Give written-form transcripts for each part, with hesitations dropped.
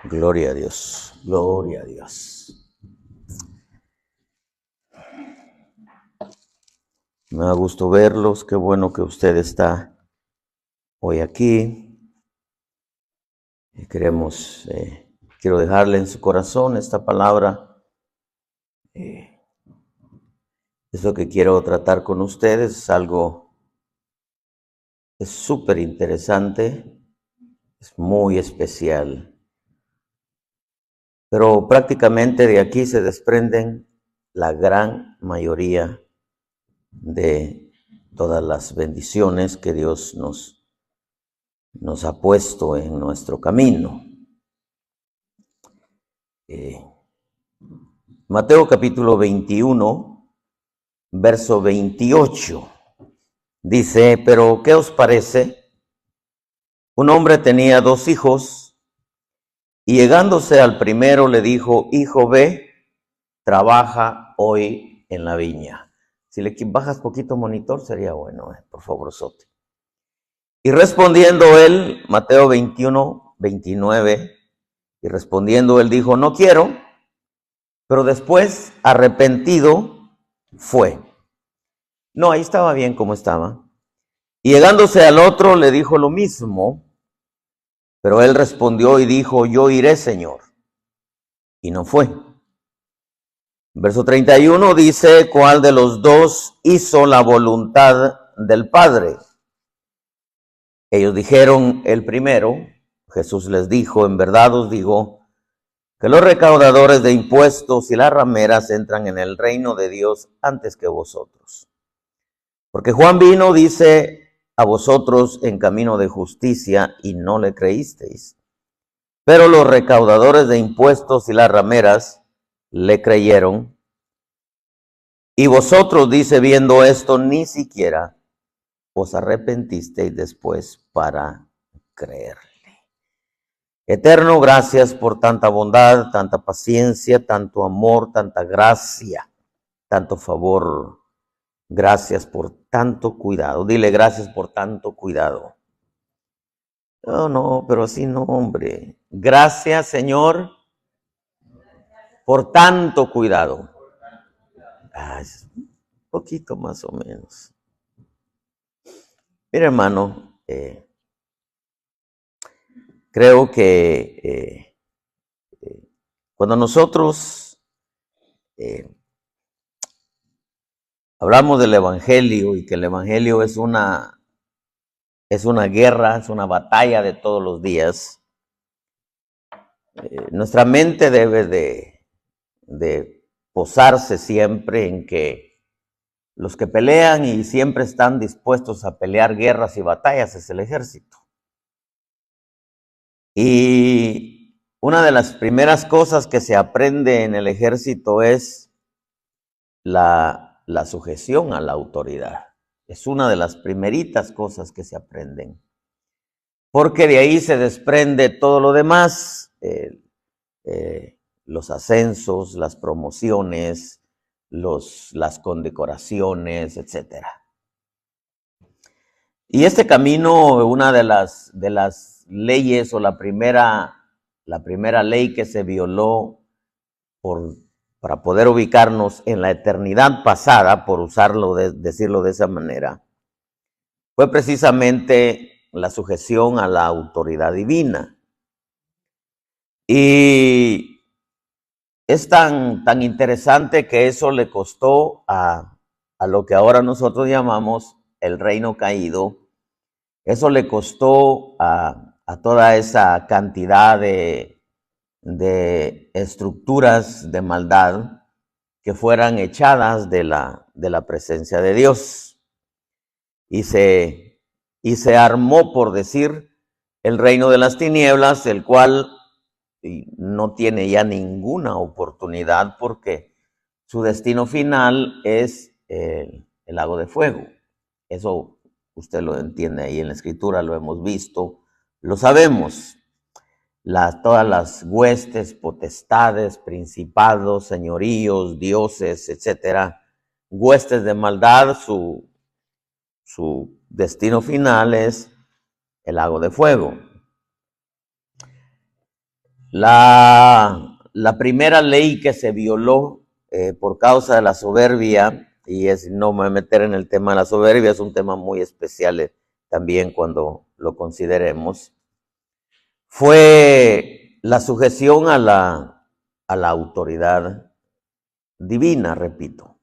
Gloria a Dios, gloria a Dios. Me da gusto verlos, qué bueno que usted está hoy aquí. Y quiero dejarle en su corazón esta palabra. Es lo que quiero tratar con ustedes, es súper interesante, es muy especial. Pero prácticamente de aquí se desprenden la gran mayoría de todas las bendiciones que Dios nos ha puesto en nuestro camino. Mateo capítulo 21, verso 28, dice: pero ¿qué os parece? Un hombre tenía 2 hijos, y llegándose al primero le dijo: hijo, ve, trabaja hoy en la viña. Si le bajas poquito monitor sería bueno, por favor, Sote. Y respondiendo él, Mateo 21, 29, y respondiendo él dijo: no quiero. Pero después, arrepentido, fue. No, ahí estaba bien como estaba. Y llegándose al otro, le dijo lo mismo. Pero él respondió y dijo: yo iré, Señor. Y no fue. Verso 31 dice: ¿cuál de los dos hizo la voluntad del Padre? Ellos dijeron: el primero. Jesús les dijo: en verdad os digo que los recaudadores de impuestos y las rameras entran en el reino de Dios antes que vosotros. Porque Juan vino, dice, a vosotros en camino de justicia, y no le creísteis. Pero los recaudadores de impuestos y las rameras le creyeron. Y vosotros, dice, viendo esto, ni siquiera os arrepentisteis después para creerle. Eterno, gracias por tanta bondad, tanta paciencia, tanto amor, tanta gracia, tanto favor. Gracias por tanto cuidado. Dile: gracias por tanto cuidado. No, pero así no, hombre. Gracias, Señor, por tanto cuidado. Un poquito más o menos. Mira, hermano, creo que cuando nosotros hablamos del Evangelio, y que el Evangelio es una guerra, es una batalla de todos los días, nuestra mente debe de posarse siempre en que los que pelean y siempre están dispuestos a pelear guerras y batallas es el ejército. Y una de las primeras cosas que se aprende en el ejército es la sujeción a la autoridad. Es una de las primeritas cosas que se aprenden. Porque de ahí se desprende todo lo demás, los ascensos, las promociones, las condecoraciones, etc. Y este camino, una de las leyes, o la primera ley que se violó para poder ubicarnos en la eternidad pasada, por decirlo de esa manera, fue precisamente la sujeción a la autoridad divina. Y es tan interesante que eso le costó a lo que ahora nosotros llamamos el reino caído. Eso le costó a toda esa cantidad de estructuras de maldad que fueran echadas de la presencia de Dios. Y se armó, por decir, el reino de las tinieblas, el cual no tiene ya ninguna oportunidad, porque su destino final es el lago de fuego. Eso usted lo entiende ahí en la Escritura, lo hemos visto, lo sabemos. todas las huestes, potestades, principados, señoríos, dioses, etcétera, huestes de maldad, su destino final es el lago de fuego. La primera ley que se violó por causa de la soberbia, y no me voy a meter en el tema de la soberbia, es un tema muy especial también cuando lo consideremos, fue la sujeción a la autoridad divina, repito.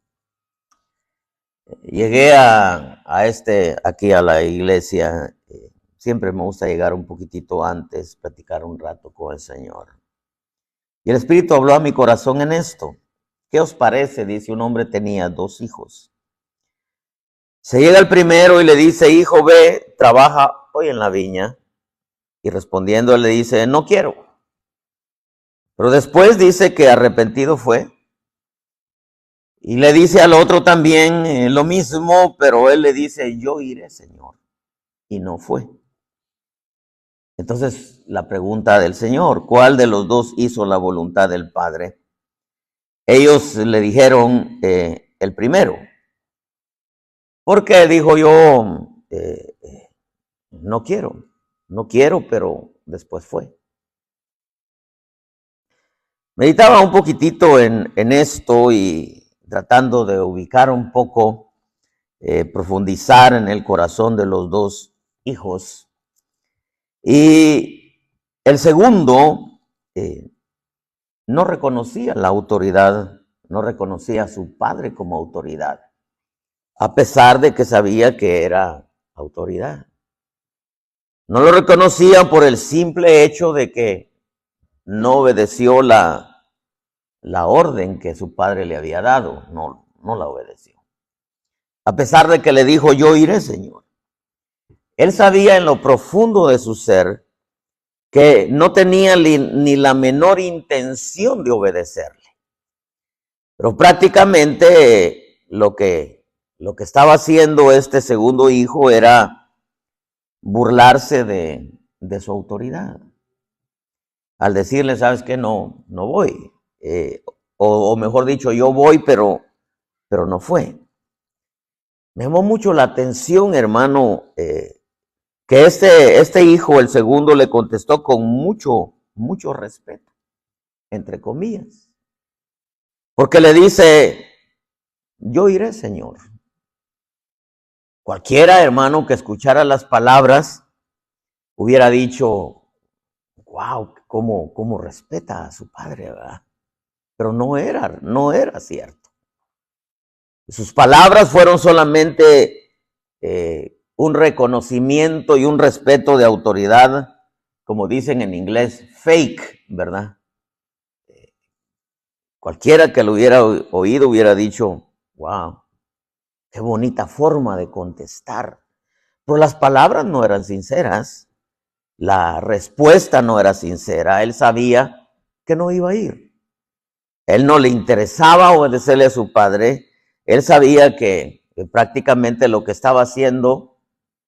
Llegué aquí a la iglesia, siempre me gusta llegar un poquitito antes, platicar un rato con el Señor. Y el Espíritu habló a mi corazón en esto. ¿Qué os parece? Dice, un hombre tenía 2 hijos. Se llega el primero y le dice, hijo, ve, trabaja hoy en la viña. Y respondiendo él le dice, no quiero. Pero después dice que arrepentido fue. Y le dice al otro también lo mismo, pero él le dice, yo iré, Señor. Y no fue. Entonces la pregunta del Señor, ¿cuál de los 2 hizo la voluntad del Padre? Ellos le dijeron el primero. Porque dijo yo, no quiero, pero después fue. Meditaba un poquitito en esto y tratando de ubicar un poco, profundizar en el corazón de los 2 hijos. Y el segundo no reconocía la autoridad, no reconocía a su padre como autoridad, a pesar de que sabía que era autoridad. No lo reconocían por el simple hecho de que no obedeció la orden que su padre le había dado, no la obedeció. A pesar de que le dijo, yo iré, Señor. Él sabía en lo profundo de su ser que no tenía ni la menor intención de obedecerle. Pero prácticamente lo que estaba haciendo este segundo hijo era burlarse de su autoridad. Al decirle, ¿sabes qué? No voy. O mejor dicho, yo voy, pero no fue. Me llamó mucho la atención, hermano, que este hijo, el segundo, le contestó con mucho respeto, entre comillas. Porque le dice, yo iré, Señor. Cualquiera, hermano, que escuchara las palabras, hubiera dicho, wow, cómo respeta a su padre, ¿verdad? Pero no era cierto. Sus palabras fueron solamente un reconocimiento y un respeto de autoridad, como dicen en inglés, fake, ¿verdad? Cualquiera que lo hubiera oído hubiera dicho, wow, qué bonita forma de contestar. Pero las palabras no eran sinceras, la respuesta no era sincera, él sabía que no iba a ir. Él no le interesaba obedecerle a su padre, él sabía que prácticamente lo que estaba haciendo,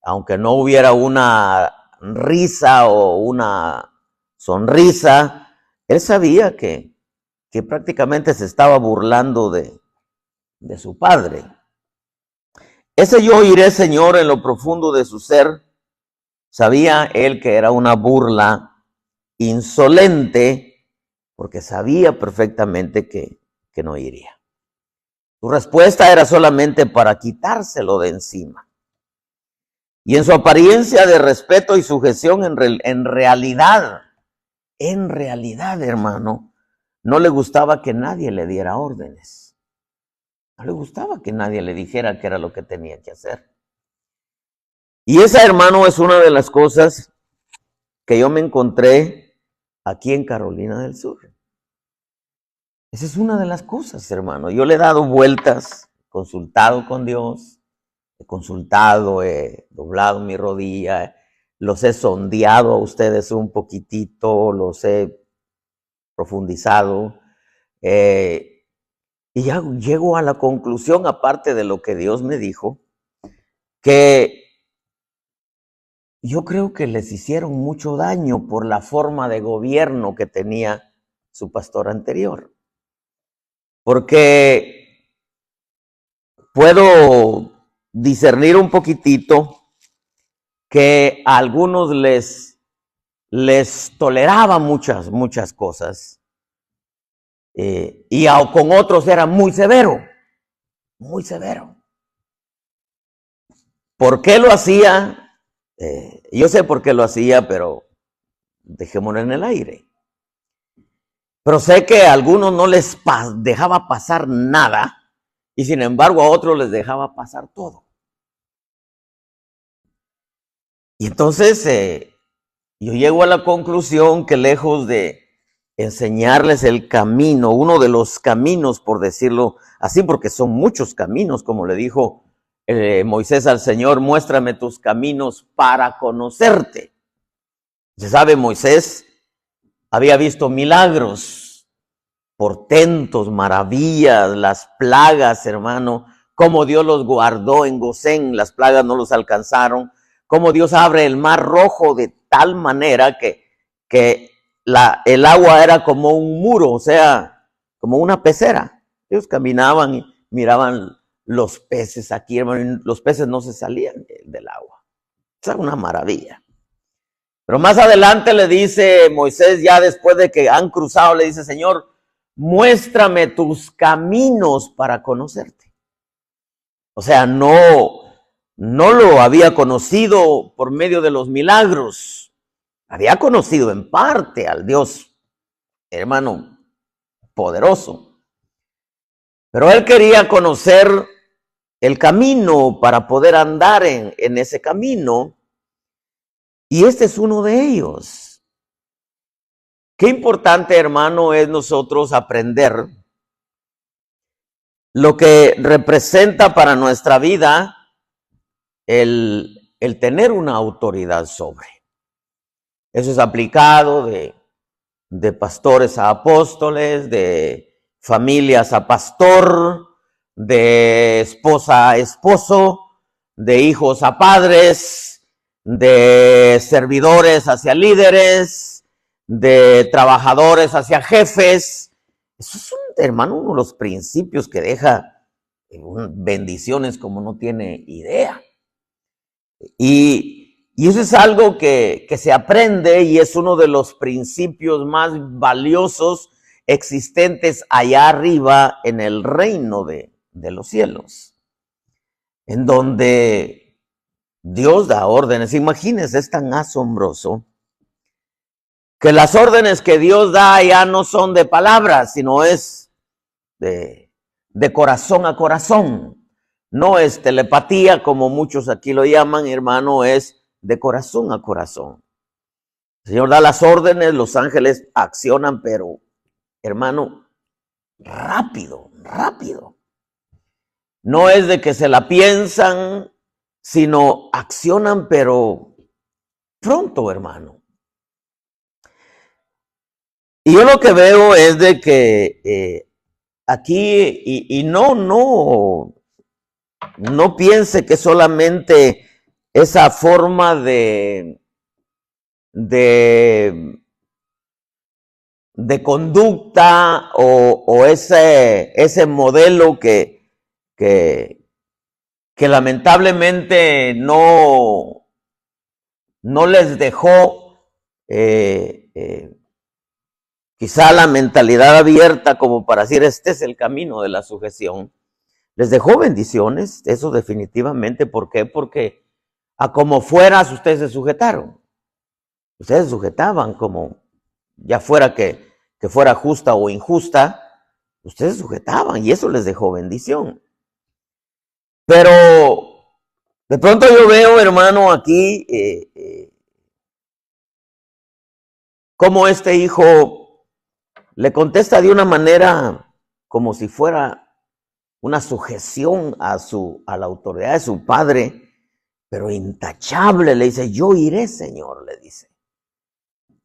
aunque no hubiera una risa o una sonrisa, él sabía que prácticamente se estaba burlando de su padre. Ese yo iré, Señor, en lo profundo de su ser, sabía él que era una burla insolente, porque sabía perfectamente que no iría. Su respuesta era solamente para quitárselo de encima. Y en su apariencia de respeto y sujeción, en realidad, hermano, no le gustaba que nadie le diera órdenes. No le gustaba que nadie le dijera qué era lo que tenía que hacer. Y esa, hermano, es una de las cosas que yo me encontré aquí en Carolina del Sur. Esa es una de las cosas, hermano. Yo le he dado vueltas, consultado con Dios, he consultado, he doblado mi rodilla, los he sondeado a ustedes un poquitito, los he profundizado, y ya llego a la conclusión, aparte de lo que Dios me dijo, que yo creo que les hicieron mucho daño por la forma de gobierno que tenía su pastor anterior. Porque puedo discernir un poquitito que a algunos les toleraba muchas cosas, y con otros era muy severo, muy severo. ¿Por qué lo hacía? Yo sé por qué lo hacía, pero dejémoslo en el aire. Pero sé que a algunos no les dejaba pasar nada, y sin embargo a otros les dejaba pasar todo. Y entonces yo llego a la conclusión que lejos de enseñarles el camino, uno de los caminos, por decirlo así, porque son muchos caminos, como le dijo Moisés al Señor, muéstrame tus caminos para conocerte. Se sabe, Moisés había visto milagros, portentos, maravillas, las plagas, hermano, cómo Dios los guardó en Gosén, las plagas no los alcanzaron, cómo Dios abre el mar rojo de tal manera que el agua era como un muro, o sea, como una pecera. Ellos caminaban y miraban los peces aquí, hermano, y los peces no se salían del agua. Era una maravilla. Pero más adelante le dice Moisés, ya después de que han cruzado, le dice, Señor, muéstrame tus caminos para conocerte. O sea, no lo había conocido por medio de los milagros. Había conocido en parte al Dios, hermano, poderoso. Pero él quería conocer el camino para poder andar en ese camino. Y este es uno de ellos. Qué importante, hermano, es nosotros aprender lo que representa para nuestra vida el tener una autoridad sobre. Eso es aplicado de pastores a apóstoles, de familias a pastor, de esposa a esposo, de hijos a padres, de servidores hacia líderes, de trabajadores hacia jefes. Eso es, hermano, uno de los principios que deja bendiciones como no tiene idea. Y eso es algo que se aprende y es uno de los principios más valiosos existentes allá arriba en el reino de los cielos, en donde Dios da órdenes. Imagínense, es tan asombroso que las órdenes que Dios da ya no son de palabras, sino es de corazón a corazón. No es telepatía, como muchos aquí lo llaman, hermano, es de corazón a corazón. El Señor da las órdenes, los ángeles accionan, pero, hermano, rápido, rápido. No es de que se la piensan, sino accionan, pero pronto, hermano. Y yo lo que veo es de que aquí, y no piense que solamente esa forma de conducta o ese modelo que lamentablemente no les dejó quizá la mentalidad abierta como para decir, este es el camino de la sujeción. Les dejó bendiciones, eso definitivamente. ¿Por qué? Porque a como fueras ustedes se sujetaron. Ustedes se sujetaban como, ya fuera que fuera justa o injusta, ustedes se sujetaban y eso les dejó bendición. Pero de pronto yo veo, hermano, aquí cómo este hijo le contesta de una manera como si fuera una sujeción a la autoridad de su padre, pero intachable. Le dice, yo iré, Señor, le dice.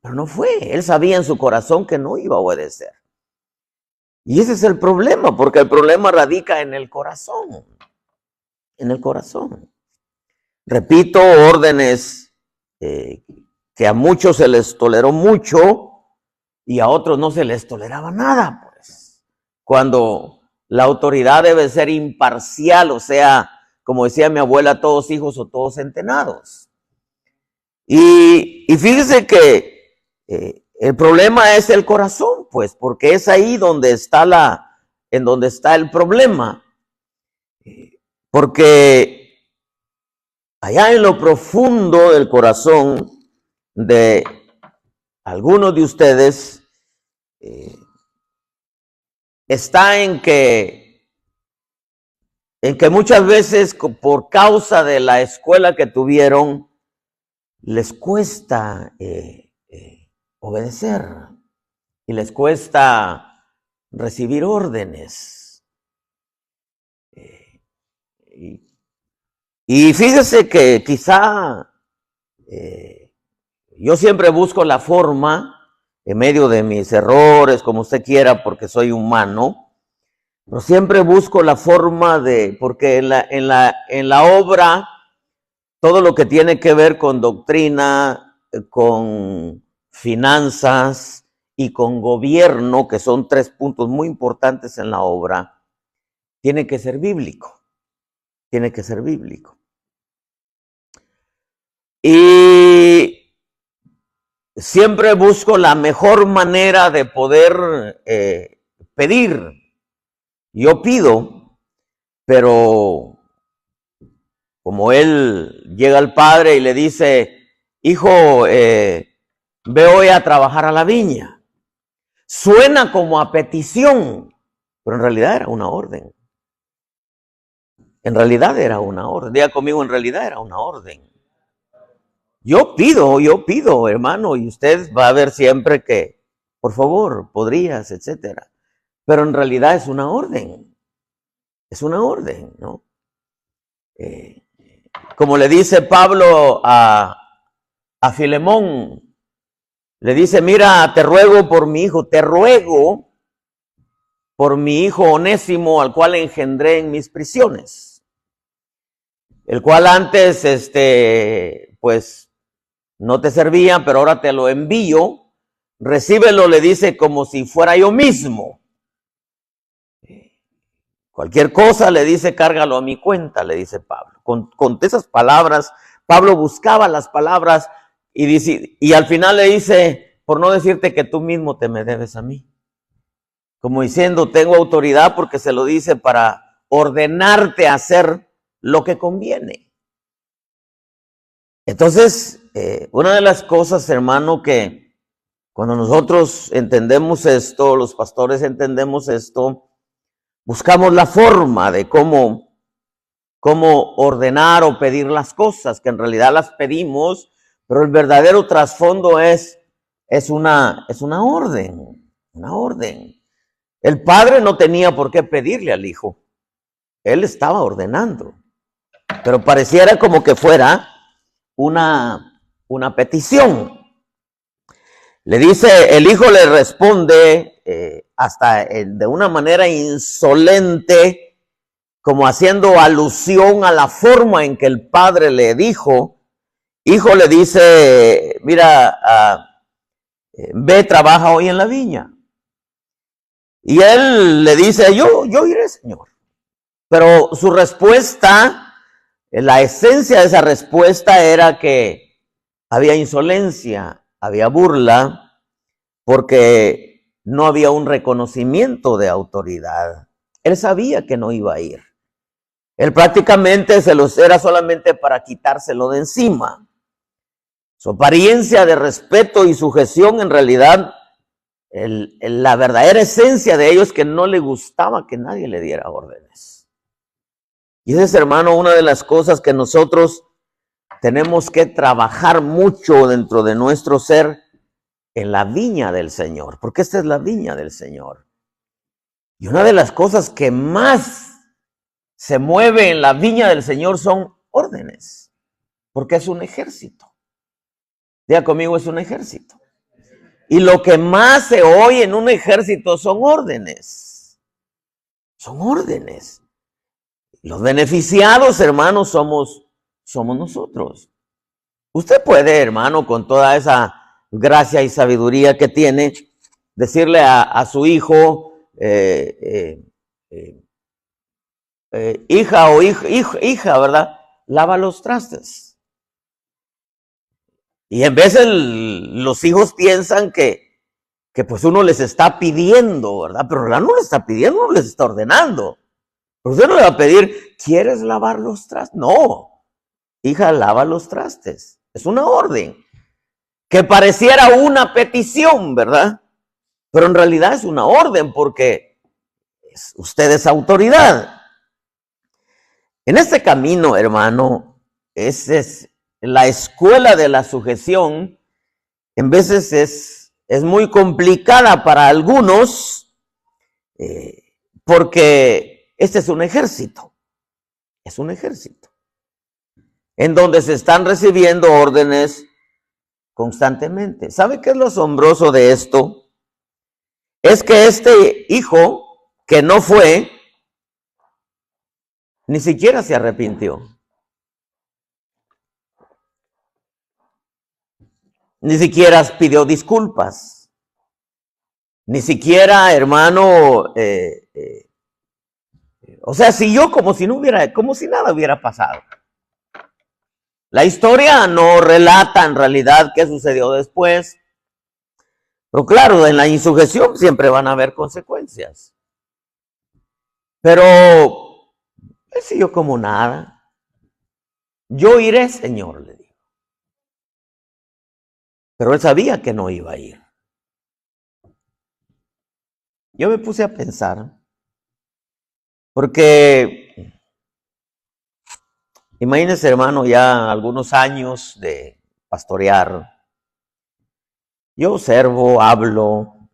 Pero no fue, él sabía en su corazón que no iba a obedecer. Y ese es el problema, porque el problema radica en el corazón. En el corazón. Repito, órdenes que a muchos se les toleró mucho y a otros no se les toleraba nada, pues. Cuando la autoridad debe ser imparcial, o sea, como decía mi abuela, todos hijos o todos centenados. Y fíjese que el problema es el corazón, pues, porque es ahí donde está el problema. Porque allá en lo profundo del corazón de algunos de ustedes está en que muchas veces por causa de la escuela que tuvieron, les cuesta obedecer y les cuesta recibir órdenes. Y fíjese que quizá yo siempre busco la forma, en medio de mis errores, como usted quiera, porque soy humano, pero siempre busco la forma porque en la obra, todo lo que tiene que ver con doctrina, con finanzas y con gobierno, que son 3 puntos muy importantes en la obra, tiene que ser bíblico. Tiene que ser bíblico. Y siempre busco la mejor manera de poder pedir. Yo pido, pero como él llega al padre y le dice, hijo, ve hoy a trabajar a la viña. Suena como a petición, pero en realidad era una orden. En realidad era una orden. Diga conmigo, en realidad era una orden. Yo pido, hermano, y usted va a ver siempre que, por favor, podrías, etcétera. Pero en realidad es una orden. Es una orden, ¿no? Como le dice Pablo a Filemón, le dice, mira, te ruego por mi hijo, te ruego por mi hijo Onésimo, al cual engendré en mis prisiones, el cual antes, pues, no te servía, pero ahora te lo envío, recíbelo, le dice, como si fuera yo mismo. Cualquier cosa, le dice, cárgalo a mi cuenta, le dice Pablo. Con esas palabras, Pablo buscaba las palabras y dice, y al final le dice, por no decirte que tú mismo te me debes a mí. Como diciendo, tengo autoridad porque se lo dice para ordenarte a hacer lo que conviene. Entonces, una de las cosas, hermano, que cuando nosotros entendemos esto, los pastores entendemos esto, buscamos la forma de cómo ordenar o pedir las cosas, que en realidad las pedimos, pero el verdadero trasfondo es una orden, una orden. El padre no tenía por qué pedirle al hijo, él estaba ordenando, pero pareciera como que fuera una petición. Le dice, el hijo le responde hasta de una manera insolente, como haciendo alusión a la forma en que el padre le dijo. Hijo, le dice, mira, ve, trabaja hoy en la viña. Y él le dice, yo iré, Señor. Pero su respuesta, la esencia de esa respuesta era que había insolencia, había burla, porque no había un reconocimiento de autoridad. Él sabía que no iba a ir. Él prácticamente era solamente para quitárselo de encima. Su apariencia de respeto y sujeción, en realidad, la verdadera esencia de ellos es que no le gustaba que nadie le diera órdenes. Y esa es, hermano, una de las cosas que nosotros tenemos que trabajar mucho dentro de nuestro ser en la viña del Señor, porque esta es la viña del Señor. Y una de las cosas que más se mueve en la viña del Señor son órdenes, porque es un ejército. Diga conmigo, es un ejército. Y lo que más se oye en un ejército son órdenes. Son órdenes. Los beneficiados, hermanos, somos nosotros. Usted puede, hermano, con toda esa gracia y sabiduría que tiene, decirle a su hijo, hija o hija, ¿verdad? Lava los trastes. Y en veces los hijos piensan que pues uno les está pidiendo, ¿verdad? Pero no les está pidiendo, uno les está ordenando. Pero usted no le va a pedir, ¿quieres lavar los trastes? No, hija, lava los trastes. Es una orden. Que pareciera una petición, ¿verdad? Pero en realidad es una orden porque usted es autoridad. En este camino, hermano, es la escuela de la sujeción. En veces es muy complicada para algunos porque este es un ejército. Es un ejército en donde se están recibiendo órdenes constantemente. ¿Sabe qué es lo asombroso de esto? Es que este hijo que no fue, ni siquiera se arrepintió. Ni siquiera pidió disculpas. Ni siquiera, hermano, o sea, siguió como si nada hubiera pasado. La historia no relata en realidad qué sucedió después. Pero claro, en la insujeción siempre van a haber consecuencias. Pero él siguió como nada. Yo iré, Señor, le dijo. Pero él sabía que no iba a ir. Yo me puse a pensar, porque imagínense, hermano, ya algunos años de pastorear. Yo observo, hablo,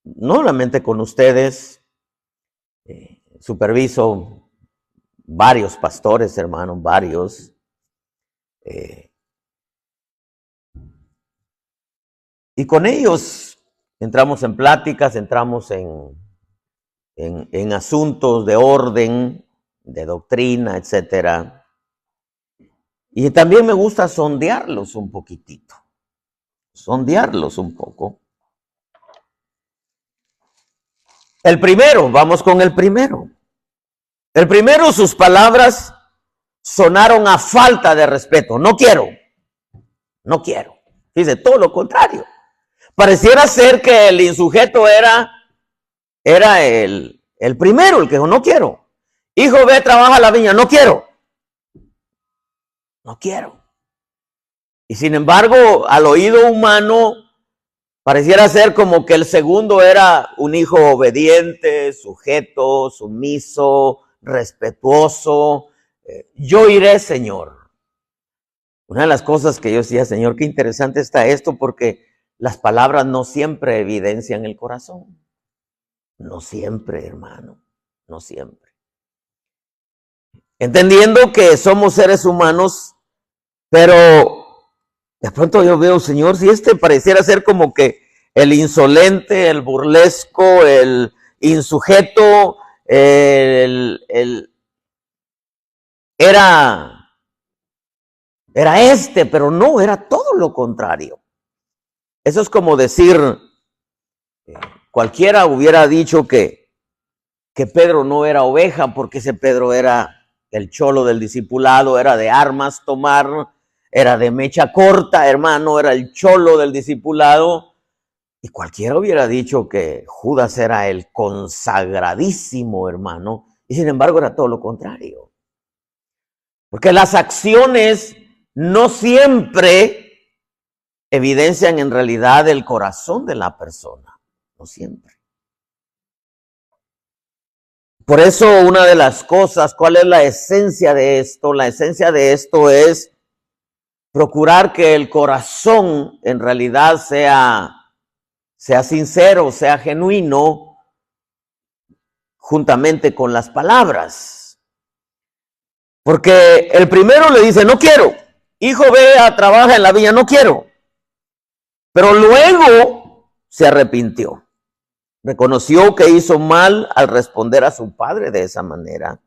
no solamente con ustedes, superviso varios pastores, hermano, varios. Y con ellos entramos en pláticas, entramos en asuntos de orden, de doctrina, etcétera. Y también me gusta sondearlos un poquitito, sondearlos un poco. El primero, vamos con el primero. El primero, sus palabras sonaron a falta de respeto. No quiero, no quiero. Dice, todo lo contrario. Pareciera ser que el insujeto era el primero, el que dijo, no quiero. Hijo, ve, trabaja la viña, no quiero. No quiero. Y sin embargo, al oído humano, pareciera ser como que el segundo era un hijo obediente, sujeto, sumiso, respetuoso. Yo iré, Señor. Una de las cosas que yo decía, Señor, qué interesante está esto, porque las palabras no siempre evidencian el corazón. No siempre, hermano, no siempre. Entendiendo que somos seres humanos, pero de pronto yo veo, Señor, si este pareciera ser como que el insolente, el burlesco, el insujeto, era este, pero no, era todo lo contrario. Eso es como decir, cualquiera hubiera dicho que Pedro no era oveja, porque ese Pedro era el cholo del discipulado, era de armas tomar, era de mecha corta, hermano, era el cholo del discipulado. Y cualquiera hubiera dicho que Judas era el consagradísimo, hermano. Y sin embargo era todo lo contrario. Porque las acciones no siempre evidencian en realidad el corazón de la persona. No siempre. Por eso una de las cosas, ¿cuál es la esencia de esto? La esencia de esto es procurar que el corazón en realidad sea sincero, sea genuino, juntamente con las palabras. Porque el primero le dice, no quiero. Hijo, ve a trabajar en la viña, no quiero. Pero luego se arrepintió. Reconoció que hizo mal al responder a su padre de esa manera.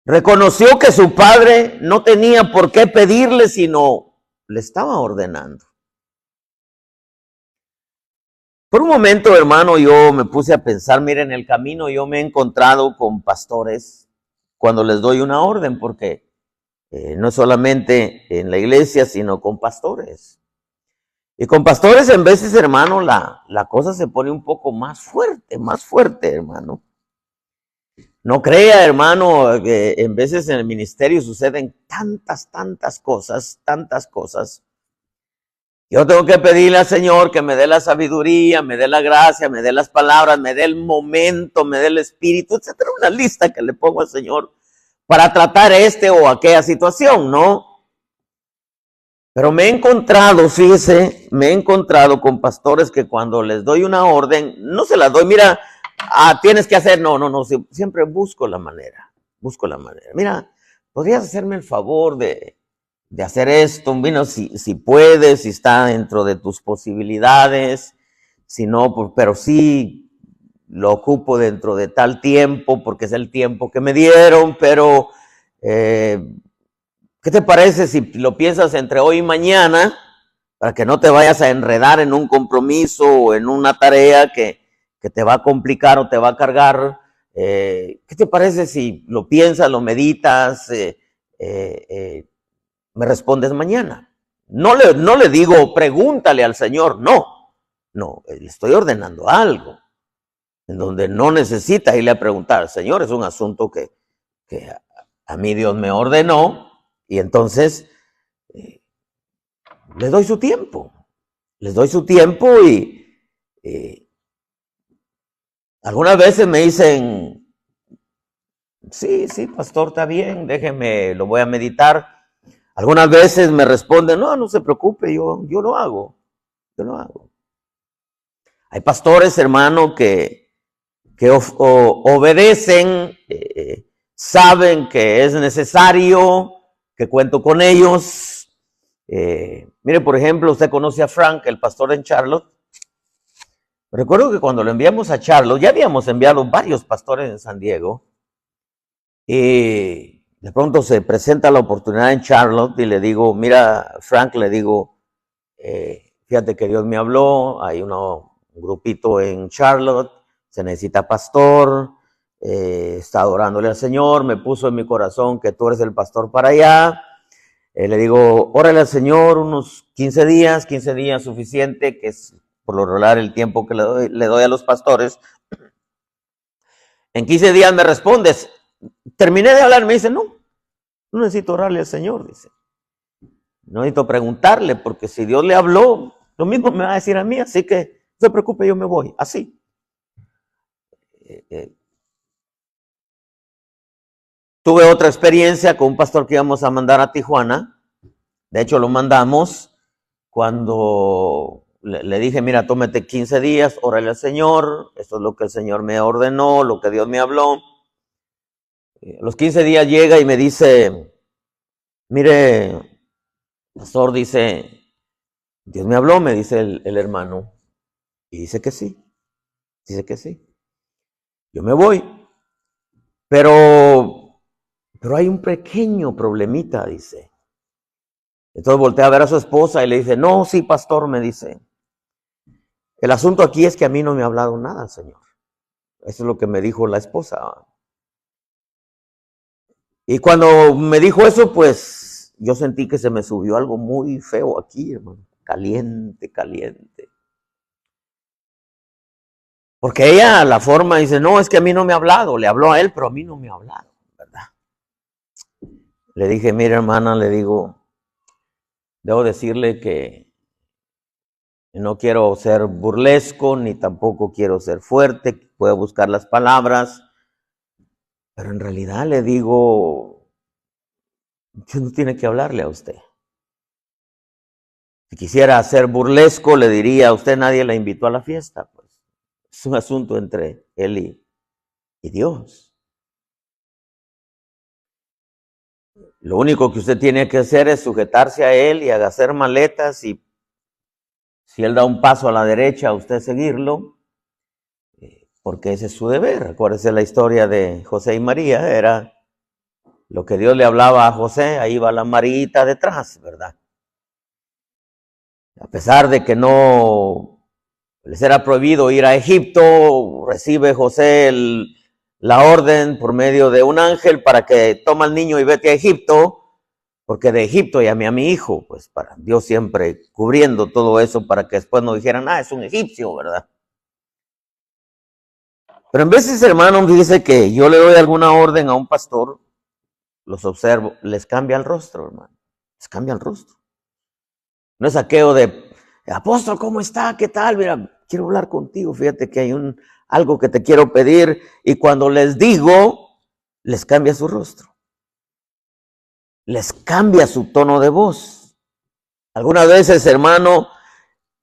Reconoció que su padre no tenía por qué pedirle, sino le estaba ordenando. Por un momento, hermano, yo me puse a pensar, miren, en el camino yo me he encontrado con pastores cuando les doy una orden, porque no solamente en la iglesia, sino con pastores. Y con pastores en veces, hermano, la cosa se pone un poco más fuerte, hermano. No crea, hermano, que en veces en el ministerio suceden tantas cosas. Yo tengo que pedirle al Señor que me dé la sabiduría, me dé la gracia, me dé las palabras, me dé el momento, me dé el espíritu, etcétera. Una lista que le pongo al Señor para tratar o aquella situación, ¿no? Pero me he encontrado, fíjese, con pastores que cuando les doy una orden, no se la doy, mira, tienes que hacer, no, siempre busco la manera. Mira, ¿podrías hacerme el favor de hacer esto? Mira, si puedes, si está dentro de tus posibilidades, si no, pues, pero sí lo ocupo dentro de tal tiempo, porque es el tiempo que me dieron, pero ¿qué te parece si lo piensas entre hoy y mañana para que no te vayas a enredar en un compromiso o en una tarea que te va a complicar o te va a cargar? ¿Qué te parece si lo piensas, lo meditas, me respondes mañana? No le digo pregúntale al Señor, no, le estoy ordenando algo en donde no necesita irle a preguntar. Señor, es un asunto que a mí Dios me ordenó. Y entonces les doy su tiempo y algunas veces me dicen, sí, pastor, está bien, déjeme, lo voy a meditar. Algunas veces me responden, no se preocupe, yo lo hago. Hay pastores, hermano, que obedecen, saben que es necesario, que cuento con ellos. Mire, por ejemplo, usted conoce a Frank, el pastor en Charlotte. Recuerdo que cuando lo enviamos a Charlotte, ya habíamos enviado varios pastores en San Diego, y de pronto se presenta la oportunidad en Charlotte y le digo, mira, Frank, le digo, fíjate que Dios me habló, hay un grupito en Charlotte, se necesita pastor, está adorándole al Señor, me puso en mi corazón que tú eres el pastor para allá. Le digo, órale al Señor unos 15 días suficiente, que es por lo regular el tiempo que le doy a los pastores. En 15 días me respondes. Terminé de hablar, me dice, no necesito orarle al Señor, dice. No necesito preguntarle, porque si Dios le habló, lo mismo me va a decir a mí, así que no se preocupe, yo me voy, así. Tuve otra experiencia con un pastor que íbamos a mandar a Tijuana. De hecho, lo mandamos cuando le dije, mira, tómate 15 días, órale al Señor, esto es lo que el Señor me ordenó, lo que Dios me habló. A los 15 días llega y me dice, mire, pastor, dice, Dios me habló, me dice el hermano, y dice que sí. Yo me voy, pero hay un pequeño problemita, dice. Entonces voltea a ver a su esposa y le dice, no, sí, pastor, me dice, el asunto aquí es que a mí no me ha hablado nada, Señor. Eso es lo que me dijo la esposa. Y cuando me dijo eso, pues yo sentí que se me subió algo muy feo aquí, hermano. Caliente. Porque ella, la forma, dice, no, es que a mí no me ha hablado. Le habló a él, pero a mí no me ha hablado, ¿verdad? Le dije, mira, hermana, le digo, debo decirle que no quiero ser burlesco, ni tampoco quiero ser fuerte, puedo buscar las palabras, pero en realidad le digo, Dios no tiene que hablarle a usted. Si quisiera ser burlesco, le diría a usted, nadie la invitó a la fiesta, pues es un asunto entre él y Dios. Lo único que usted tiene que hacer es sujetarse a él y hacer maletas, y si él da un paso a la derecha, usted seguirlo, porque ese es su deber. Acuérdese la historia de José y María, era lo que Dios le hablaba a José, ahí va la Marita detrás, ¿verdad? A pesar de que no les era prohibido ir a Egipto, recibe José la orden por medio de un ángel para que toma al niño y vete a Egipto, porque de Egipto llamé a mi hijo, pues para Dios siempre cubriendo todo eso para que después no dijeran, es un egipcio, ¿verdad? Pero en veces, hermano, dice que yo le doy alguna orden a un pastor, los observo, les cambia el rostro, hermano, les cambia el rostro. No es aquello de, apóstol, ¿cómo está? ¿Qué tal? Mira, quiero hablar contigo, fíjate que hay algo que te quiero pedir, y cuando les digo, les cambia su rostro, les cambia su tono de voz. Algunas veces, hermano,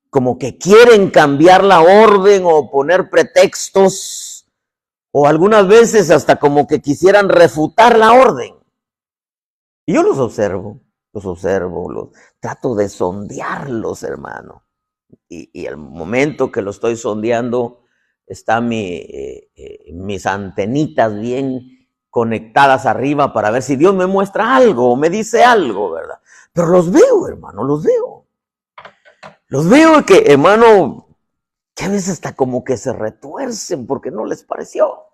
como que quieren cambiar la orden o poner pretextos, o algunas veces hasta como que quisieran refutar la orden. Y yo los observo, los trato de sondearlos, hermano. Y el momento que lo estoy sondeando, están mis antenitas bien conectadas arriba para ver si Dios me muestra algo o me dice algo, ¿verdad? Pero los veo, hermano, los veo. Los veo que, hermano, que a veces hasta como que se retuercen porque no les pareció.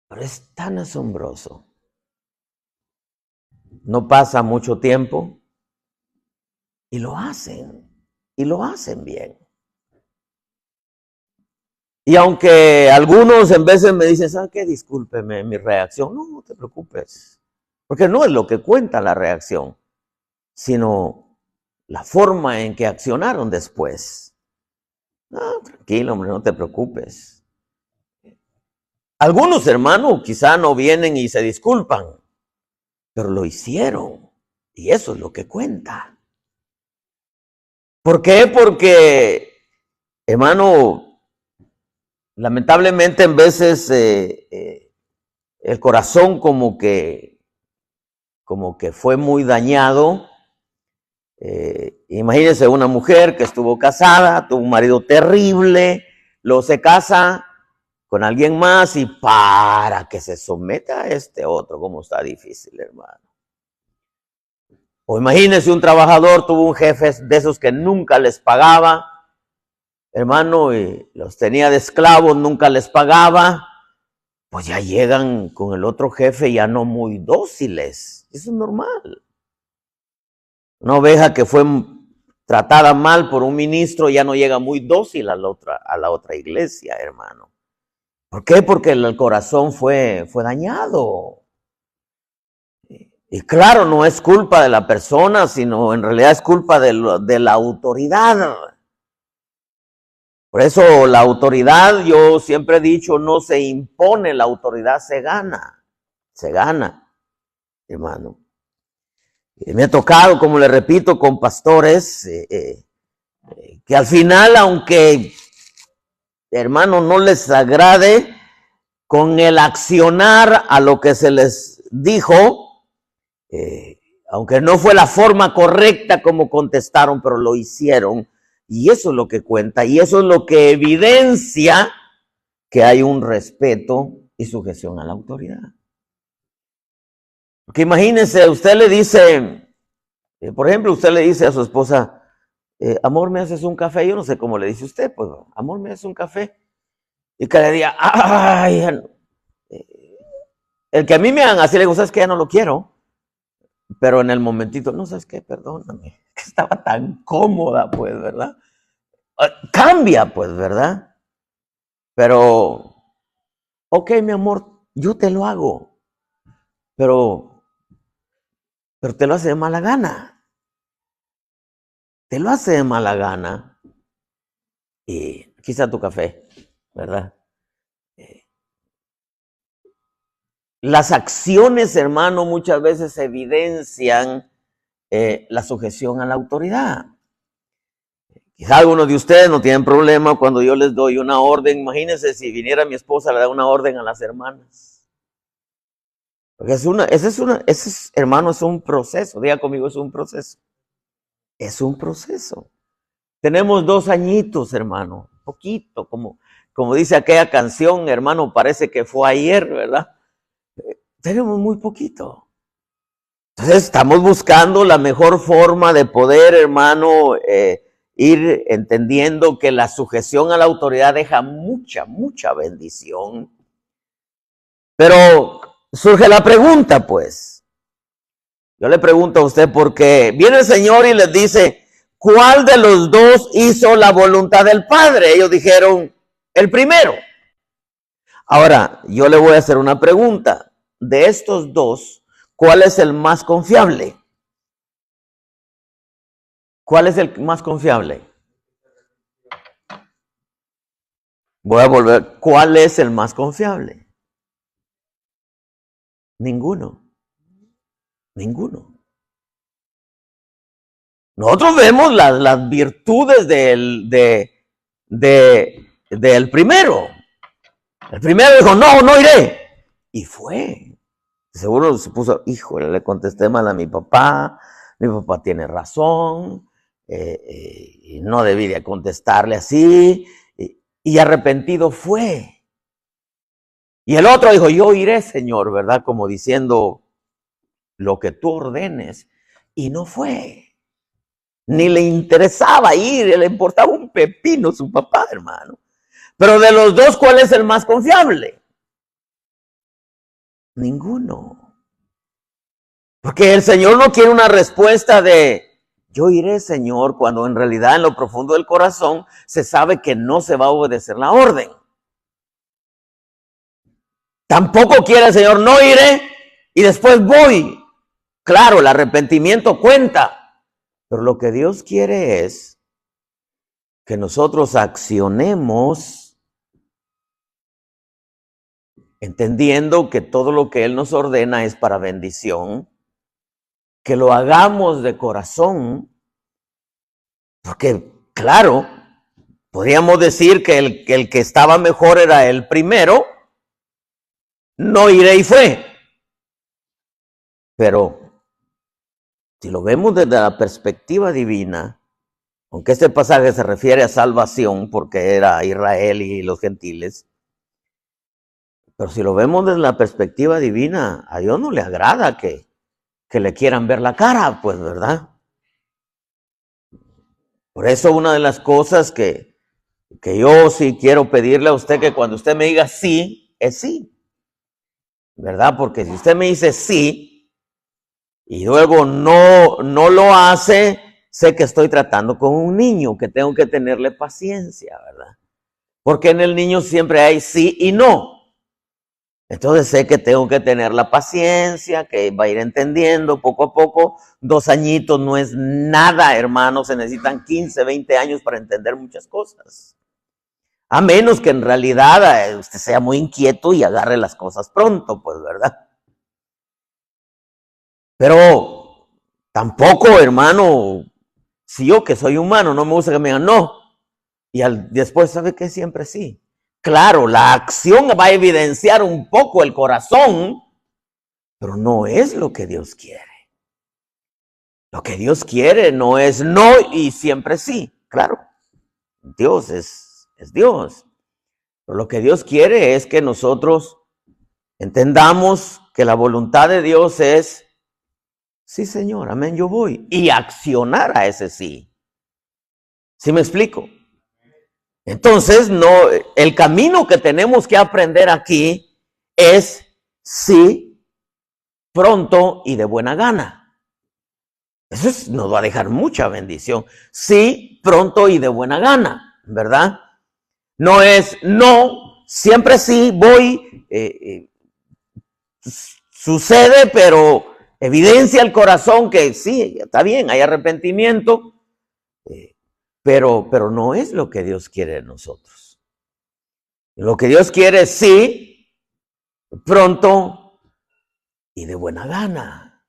Pero es tan asombroso. No pasa mucho tiempo y lo hacen bien. Y aunque algunos en veces me dicen, ¿sabes qué? Discúlpeme mi reacción. No te preocupes, porque no es lo que cuenta la reacción, sino la forma en que accionaron después. No, tranquilo, hombre, no te preocupes. Algunos hermanos quizá no vienen y se disculpan, pero lo hicieron, y eso es lo que cuenta. ¿Por qué? Porque, hermano, lamentablemente en veces el corazón como que fue muy dañado. Imagínense una mujer que estuvo casada, tuvo un marido terrible, luego se casa con alguien más y para que se someta a este otro, como está difícil, hermano. O imagínense un trabajador, tuvo un jefe de esos que nunca les pagaba, hermano, y los tenía de esclavos, nunca les pagaba, pues ya llegan con el otro jefe ya no muy dóciles. Eso es normal. Una oveja que fue tratada mal por un ministro ya no llega muy dócil a la otra iglesia, hermano. ¿Por qué? Porque el corazón fue dañado. Y claro, no es culpa de la persona, sino en realidad es culpa de la autoridad. Por eso la autoridad, yo siempre he dicho, no se impone, la autoridad se gana, hermano. Me ha tocado, como le repito, con pastores que al final, aunque, hermano, no les agrade, con el accionar a lo que se les dijo, aunque no fue la forma correcta como contestaron, pero lo hicieron, y eso es lo que cuenta, y eso es lo que evidencia que hay un respeto y sujeción a la autoridad. Porque imagínense, usted le dice, por ejemplo, usted le dice a su esposa, amor, ¿me haces un café? Yo no sé cómo le dice usted, pues, amor, ¿me haces un café? Y cada día, ay, el que a mí me hagan así, le digo, ¿sabes qué? Ya no lo quiero. Pero en el momentito, no, ¿sabes qué? Perdóname, que estaba tan cómoda, pues, ¿verdad? Cambia, pues, ¿verdad? Pero, ok, mi amor, yo te lo hago, pero te lo hace de mala gana. Te lo hace de mala gana. Y aquí está tu café, ¿verdad? Las acciones, hermano, muchas veces evidencian la sujeción a la autoridad. Quizá algunos de ustedes no tienen problema cuando yo les doy una orden. Imagínense si viniera mi esposa, le da una orden a las hermanas. Porque hermano, es un proceso. Diga conmigo, es un proceso. Es un proceso. Tenemos 2 añitos, hermano. Poquito, como dice aquella canción, hermano, parece que fue ayer, ¿verdad? Tenemos muy poquito. Entonces estamos buscando la mejor forma de poder, hermano, ir entendiendo que la sujeción a la autoridad deja mucha, mucha bendición. Pero surge la pregunta, pues. Yo le pregunto a usted porque viene el Señor y les dice, ¿cuál de los dos hizo la voluntad del Padre? Ellos dijeron, el primero. Ahora, yo le voy a hacer una pregunta. De estos dos, ¿cuál es el más confiable? ¿Cuál es el más confiable? Voy a volver. ¿Cuál es el más confiable? Ninguno. Ninguno. Nosotros vemos las virtudes del primero. El primero dijo, no iré. Y fue. Seguro se puso, híjole, le contesté mal a mi papá tiene razón, no debí de contestarle así, y arrepentido fue. Y el otro dijo, yo iré, Señor, ¿verdad? Como diciendo, lo que tú ordenes, y no fue. Ni le interesaba ir, le importaba un pepino su papá, hermano. Pero de los dos, ¿cuál es el más confiable? Ninguno. Porque el Señor no quiere una respuesta de yo iré, Señor, cuando en realidad en lo profundo del corazón se sabe que no se va a obedecer la orden. Tampoco quiere el Señor, no iré y después voy. Claro, el arrepentimiento cuenta, pero lo que Dios quiere es que nosotros accionemos entendiendo que todo lo que Él nos ordena es para bendición, que lo hagamos de corazón, porque claro, podríamos decir que el que estaba mejor era el primero, no iré y fue. Pero si lo vemos desde la perspectiva divina, aunque este pasaje se refiere a salvación, porque era Israel y los gentiles, pero si lo vemos desde la perspectiva divina, a Dios no le agrada que le quieran ver la cara, pues, ¿verdad? Por eso una de las cosas que yo sí quiero pedirle a usted, que cuando usted me diga sí, es sí, ¿verdad? Porque si usted me dice sí y luego no lo hace, sé que estoy tratando con un niño, que tengo que tenerle paciencia, ¿verdad? Porque en el niño siempre hay sí y no. Entonces sé que tengo que tener la paciencia, que va a ir entendiendo poco a poco. 2 añitos no es nada, hermanos, se necesitan 15, 20 años para entender muchas cosas. A menos que en realidad usted sea muy inquieto y agarre las cosas pronto, pues, ¿verdad? Pero tampoco, hermano, si yo que soy humano no me gusta que me digan no, y después sabe que siempre sí. Claro, la acción va a evidenciar un poco el corazón, pero no es lo que Dios quiere. Lo que Dios quiere no es no y siempre sí. Claro, Dios es Dios. Pero lo que Dios quiere es que nosotros entendamos que la voluntad de Dios es, sí, Señor, amén, yo voy. Y accionar a ese sí. ¿Sí me explico? Entonces, no, el camino que tenemos que aprender aquí es sí, pronto y de buena gana. Eso nos va a dejar mucha bendición. Sí, pronto y de buena gana, ¿verdad? No es no, siempre sí, voy, sucede, pero evidencia el corazón que sí, está bien, hay arrepentimiento, pero no es lo que Dios quiere de nosotros. Lo que Dios quiere es sí, pronto y de buena gana.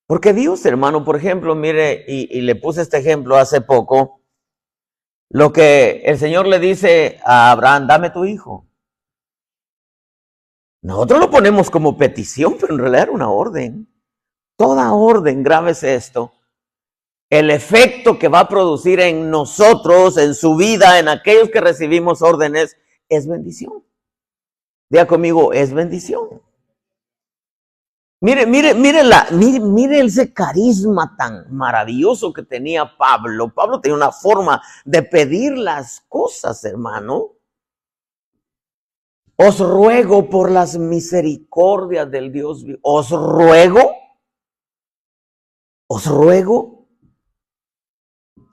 Porque Dios, hermano, por ejemplo, mire, y le puse este ejemplo hace poco, lo que el Señor le dice a Abraham, dame tu hijo. Nosotros lo ponemos como petición, pero en realidad era una orden. Toda orden, grábese esto, el efecto que va a producir en nosotros, en su vida, en aquellos que recibimos órdenes, es bendición. Diga conmigo, es bendición. Mire ese carisma tan maravilloso que tenía Pablo. Pablo tenía una forma de pedir las cosas, hermano. Os ruego por las misericordias del Dios vivo. Os ruego.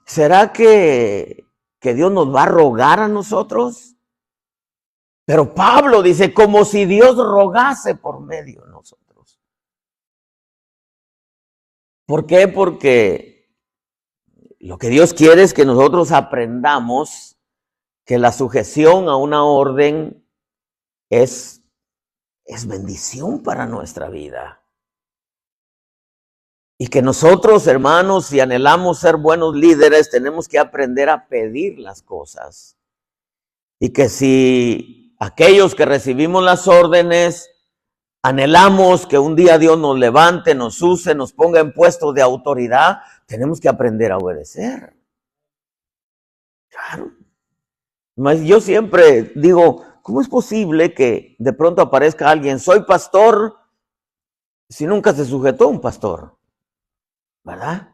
¿Será que Dios nos va a rogar a nosotros? Pero Pablo dice, como si Dios rogase por medio de nosotros. ¿Por qué? Porque lo que Dios quiere es que nosotros aprendamos que la sujeción a una orden es bendición para nuestra vida. Y que nosotros, hermanos, si anhelamos ser buenos líderes, tenemos que aprender a pedir las cosas. Y que si aquellos que recibimos las órdenes, anhelamos que un día Dios nos levante, nos use, nos ponga en puestos de autoridad, tenemos que aprender a obedecer. Claro. Yo siempre digo, ¿cómo es posible que de pronto aparezca alguien, soy pastor, si nunca se sujetó a un pastor? ¿Verdad?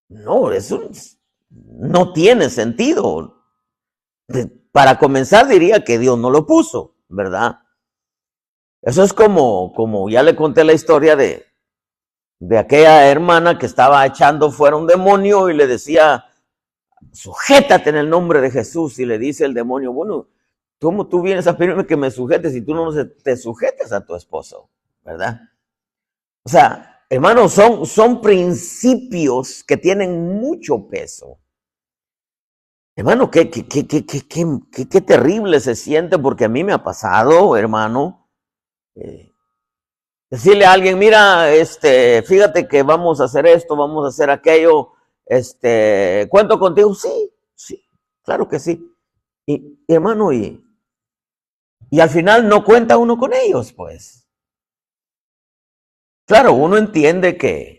No, eso no tiene sentido. Para comenzar diría que Dios no lo puso, ¿verdad? Eso es como ya le conté la historia de aquella hermana que estaba echando fuera un demonio y le decía, sujétate en el nombre de Jesús, y le dice el demonio, bueno, ¿cómo tú vienes a pedirme que me sujetes si tú no te sujetas a tu esposo? ¿Verdad? O sea, hermanos, son principios que tienen mucho peso. Hermano, qué terrible se siente, porque a mí me ha pasado, hermano, decirle a alguien, mira, fíjate que vamos a hacer esto, vamos a hacer aquello, ¿cuento contigo? Sí, claro que sí. Y hermano, y al final no cuenta uno con ellos, pues. Claro, uno entiende que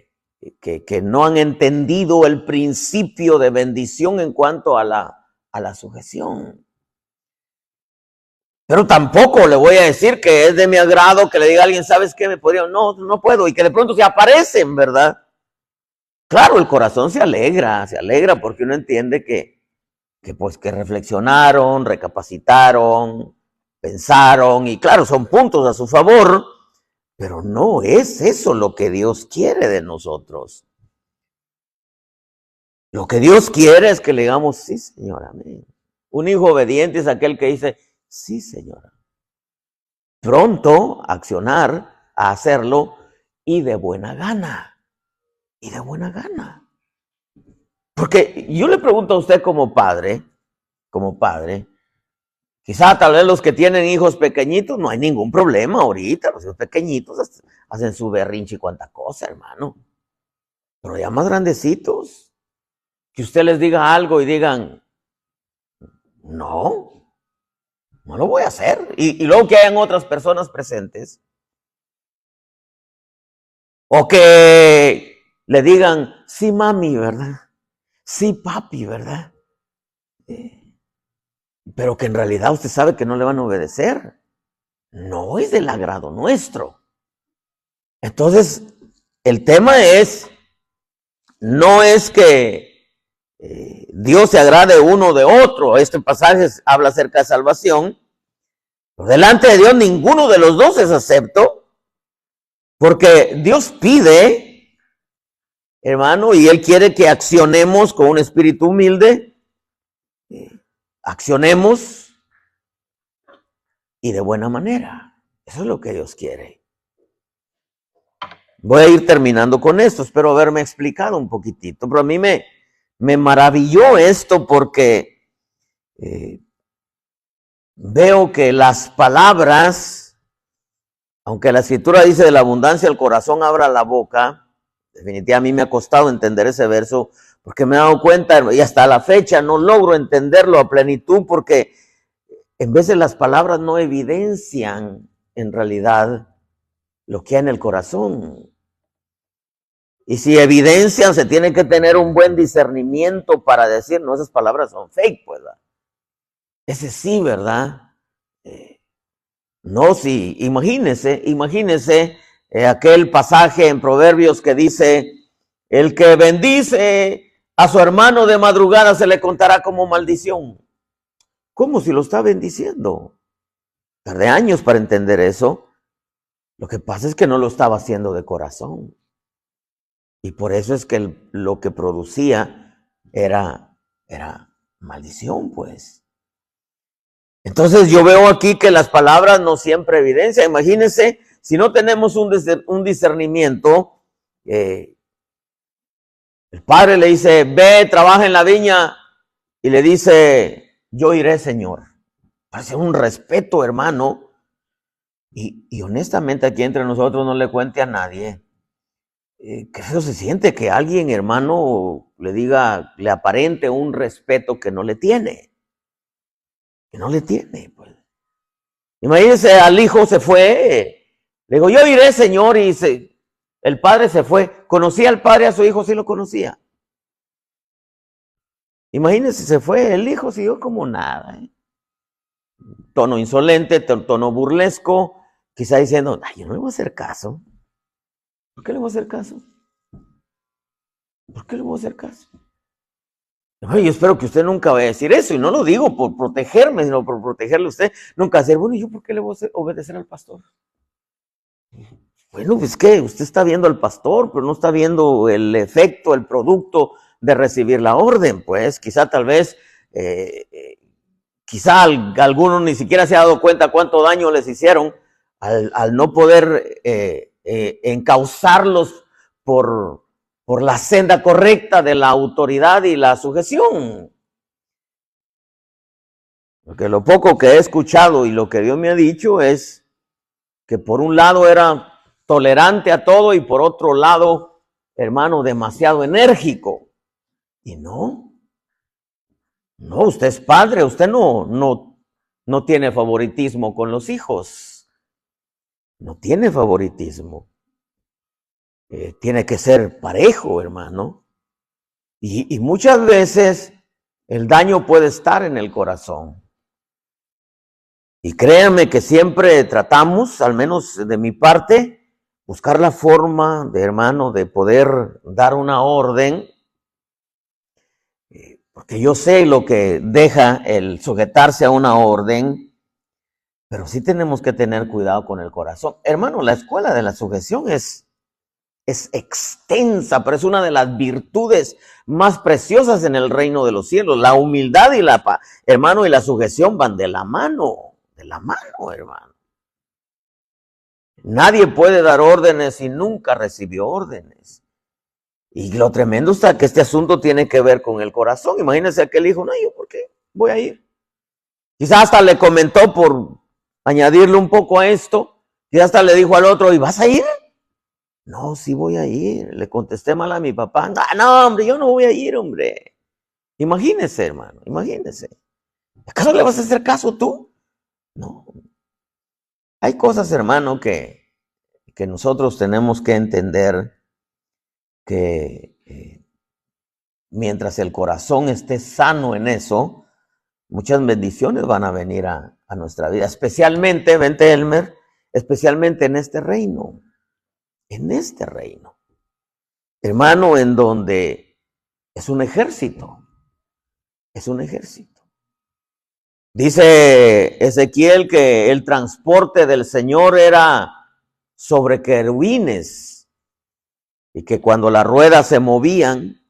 no han entendido el principio de bendición en cuanto a la sujeción. Pero tampoco le voy a decir que es de mi agrado que le diga a alguien, ¿sabes qué? Me podría, no puedo, y que de pronto se aparecen, ¿verdad? Claro, el corazón se alegra porque uno entiende que reflexionaron, recapacitaron, pensaron, y claro, son puntos a su favor, pero no es eso lo que Dios quiere de nosotros. Lo que Dios quiere es que le digamos, sí, señora, amén. Un hijo obediente es aquel que dice, sí, señora. Pronto a accionar, a hacerlo, y de buena gana. Y de buena gana. Porque yo le pregunto a usted como padre, quizá tal vez los que tienen hijos pequeñitos, no hay ningún problema ahorita, los hijos pequeñitos hacen su berrinche y cuanta cosa, hermano. Pero ya más grandecitos, que usted les diga algo y digan, no lo voy a hacer. Y luego que hayan otras personas presentes, o que le digan, sí, mami, ¿verdad? Sí, papi, ¿verdad? Pero que en realidad usted sabe que no le van a obedecer. No es del agrado nuestro. Entonces, el tema no es que Dios se agrade uno de otro. Este pasaje habla acerca de salvación. Pero delante de Dios ninguno de los dos es acepto, porque Dios pide, hermano, y Él quiere que accionemos con un espíritu humilde, accionemos y de buena manera. Eso es lo que Dios quiere. Voy a ir terminando con esto, espero haberme explicado un poquitito, pero a mí me maravilló esto porque veo que las palabras, aunque la escritura dice de la abundancia el corazón abra la boca, definitivamente a mí me ha costado entender ese verso, porque me he dado cuenta, y hasta la fecha no logro entenderlo a plenitud, porque en vez de las palabras no evidencian en realidad lo que hay en el corazón. Y si evidencian, se tiene que tener un buen discernimiento para decir, no, esas palabras son fake, pues. Ese sí, ¿verdad? No, sí, imagínese aquel pasaje en Proverbios que dice, el que bendice a su hermano de madrugada se le contará como maldición. ¿Cómo si lo está bendiciendo? Tardé años para entender eso. Lo que pasa es que no lo estaba haciendo de corazón. Y por eso es que lo que producía era maldición, pues. Entonces yo veo aquí que las palabras no siempre evidencian. Imagínense, si no tenemos un discernimiento, el padre le dice, ve, trabaja en la viña, y le dice, yo iré, Señor. Parece un respeto, hermano. Y honestamente aquí entre nosotros no le cuente a nadie. Qué feo se siente que alguien, hermano, le diga, le aparente un respeto que no le tiene. Que no le tiene, pues. Imagínense, al hijo se fue. Le digo, yo iré, Señor, y el padre se fue. ¿Conocía al padre a su hijo? Sí lo conocía. Imagínense, se fue, el hijo siguió como nada. Tono insolente, tono burlesco, quizá diciendo, ay, yo no le voy a hacer caso. ¿Por qué le voy a hacer caso? ¿Por qué le voy a hacer caso? Ay, yo espero que usted nunca vaya a decir eso, y no lo digo por protegerme, sino por protegerle a usted. Nunca decir, bueno, ¿y yo por qué le voy a obedecer al pastor? Bueno, pues que usted está viendo al pastor, pero no está viendo el efecto, el producto de recibir la orden, pues quizá tal vez, quizá alguno ni siquiera se ha dado cuenta cuánto daño les hicieron al no poder encauzarlos por la senda correcta de la autoridad y la sujeción. Porque lo poco que he escuchado y lo que Dios me ha dicho es que por un lado era tolerante a todo y por otro lado, hermano, demasiado enérgico. Y no, usted es padre, usted no tiene favoritismo con los hijos. No tiene favoritismo. Tiene que ser parejo, hermano. Y muchas veces el daño puede estar en el corazón. Y créanme que siempre tratamos, al menos de mi parte, buscar la forma de, hermano, de poder dar una orden, porque yo sé lo que deja el sujetarse a una orden, pero sí tenemos que tener cuidado con el corazón. Hermano, la escuela de la sujeción es extensa, pero es una de las virtudes más preciosas en el reino de los cielos. La humildad y hermano, y la sujeción van de la mano, hermano. Nadie puede dar órdenes si nunca recibió órdenes. Y lo tremendo está que este asunto tiene que ver con el corazón. Imagínense aquel hijo, no, ¿yo por qué voy a ir? Quizás hasta le comentó por añadirle un poco a esto, quizás hasta le dijo al otro, ¿y vas a ir? No, sí voy a ir. Le contesté mal a mi papá. No, hombre, yo no voy a ir, hombre. Imagínese, hermano, imagínese. ¿Acaso le vas a hacer caso tú? No. Hay cosas, hermano, que nosotros tenemos que entender que mientras el corazón esté sano en eso, muchas bendiciones van a venir a nuestra vida. Especialmente, vente Elmer, especialmente en este reino. En este reino, hermano, en donde es un ejército, Dice Ezequiel que el transporte del Señor era sobre querubines y que cuando las ruedas se movían,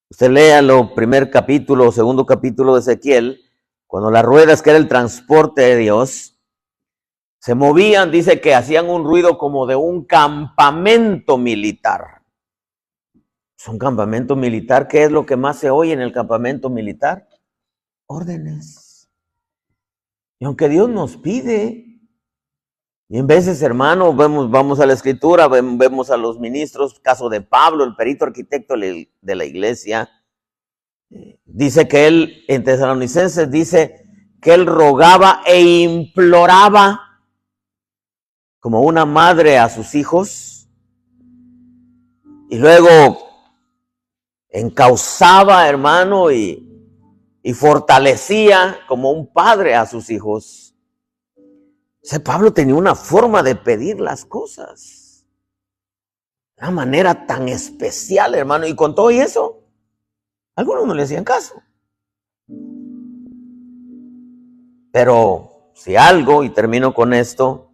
usted lea lo primer capítulo, segundo capítulo de Ezequiel, cuando las ruedas, que era el transporte de Dios, se movían, dice que hacían un ruido como de un campamento militar. Es un campamento militar. ¿Qué es lo que más se oye en el campamento militar? Órdenes. Y aunque Dios nos pide, y en veces, hermano, vamos a la escritura, vemos a los ministros, caso de Pablo, el perito arquitecto de la iglesia, dice que él, en Tesalonicenses, dice que él rogaba e imploraba como una madre a sus hijos, y luego encauzaba, hermano, y fortalecía como un padre a sus hijos. O sea, Pablo tenía una forma de pedir las cosas. Una manera tan especial, hermano. Y con todo y eso, algunos no le hacían caso. Pero si algo, y termino con esto,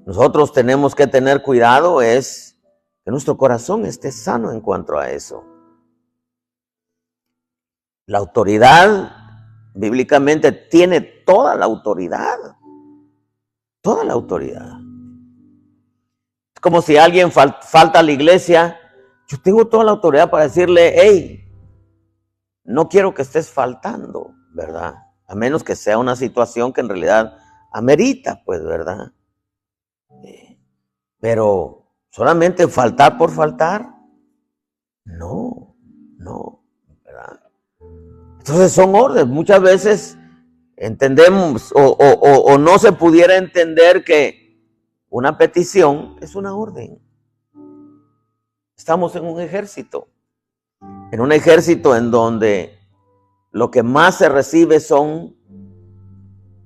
nosotros tenemos que tener cuidado es que nuestro corazón esté sano en cuanto a eso. La autoridad, bíblicamente, tiene toda la autoridad. Toda la autoridad. Es como si alguien falta a la iglesia. Yo tengo toda la autoridad para decirle, hey, no quiero que estés faltando, ¿verdad? A menos que sea una situación que en realidad amerita, pues, ¿verdad? Pero solamente faltar por faltar, no, ¿verdad? Entonces son órdenes. Muchas veces entendemos o no se pudiera entender que una petición es una orden. Estamos en un ejército en donde lo que más se recibe son